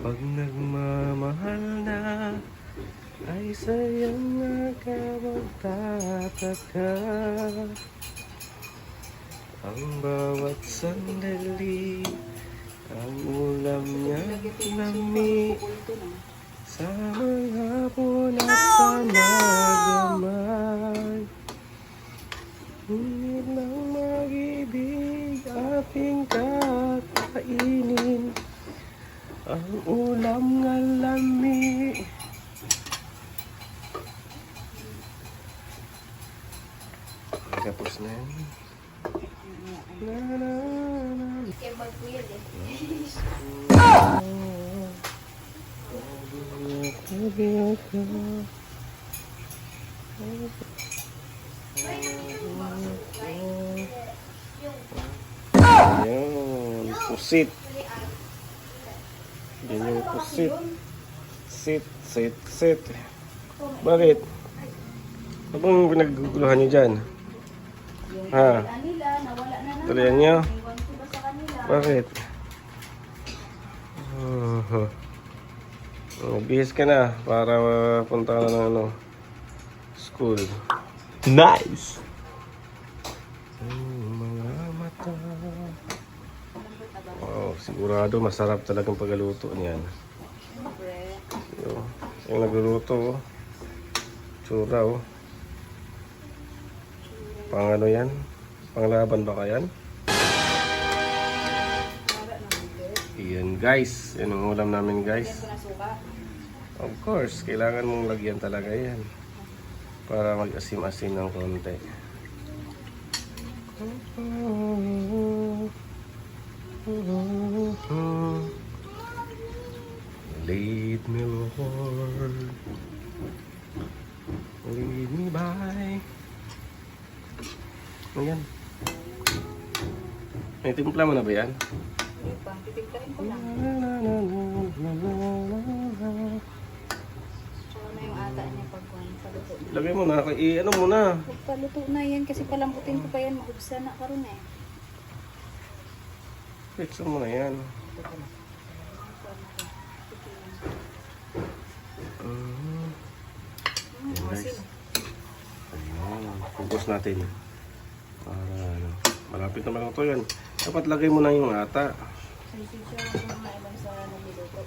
Pag nagmamahal na ay sayang nga magtataka. Ang bawat sandali, ang ulam niya lami, sa mga hapon at sa magdamag. Ngunit ng mag-ibig ating kakainin, ang ulam nga lami. Tapos na yan. Na, na, na. Kaya mag-wheel eh. Ayan, pusit. Yan yung pusit. Sit. Bakit? Ano bang pinagguguluhan nyo dyan? Ha? Tuloyan nyo? Bakit? Bihis ka na para punta ka na ng school. Nice! Mga mata. Wow, sigurado masarap talagang pagluto niyan. Yung nagluluto, tsura oh. Pang ano yan? Panglaban ba kayan? Iyan guys, yan ang ulam namin guys. Of course, kailangan mong lagyan talaga yan para mag-asim-asim ng konti. Lead me Lord, lead me by. Ayan. May timpla mo na ba yan? Pang-titigtarin ko lang. Tsaka na yung ata niya pag-paluto na. Lagay mo na, ano mo na. Pagpaluto na yan kasi palamputin ko pa yan. Maubsa na karon eh. Fix mo na yan. Guys. Ayan, focus natin. Para ano, malapit na maluto yan. Dapat lagay mo na yung ata. Kasi siya mga ilang sa nagiluto.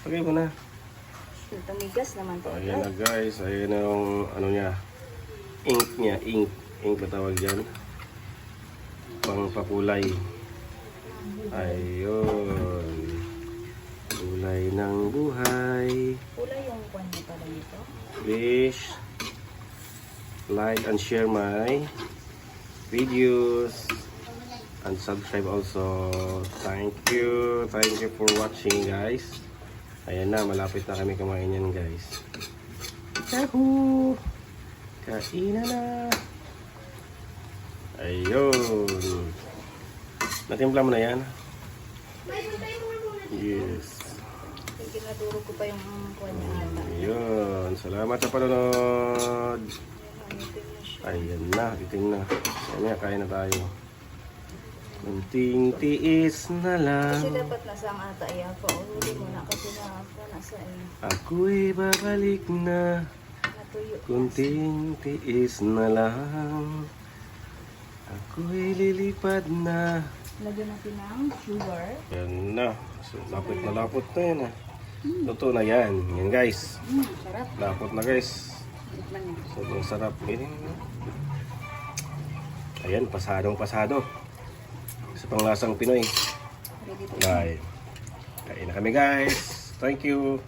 Lagay mo na. Tumigas naman to. Ayan na guys, ayan na yung ano niya. Ink niya, ink ba tawag dyan? Pang pakulay. Ayun. Kulay ng buhay. Kulay yung kwan niya pala nito. Please like and share my videos and subscribe also. Thank you for watching guys. Ayan na, malapit na kami kumain yan guys. Yahoo! Kainan na. Ayun. Natimpla mo na yan? Yes. Ginaduro ko pa yung kwan niya ata. Ayun. Salamat sa panonood. Ayan na, itim na. Ayan na, kain na tayo. Kunting tiis na lang. Kasi dapat nasa ang ata iya pa. Uli mo na kasi nasa Ako'y babalik na. natuyo. Kunting tiis na lang. Ako'y lilipad na. Lagyan natin ng sugar. Ayan na. So, lapot na yan ah. Luto na yan. Yan guys. Sarap. Lapot na guys. Tikman niya. Sobrang sarap. Ayan, pasado. Sa panglasang Pinoy. Ready to eat. Bye. Kain na kami guys. Thank you.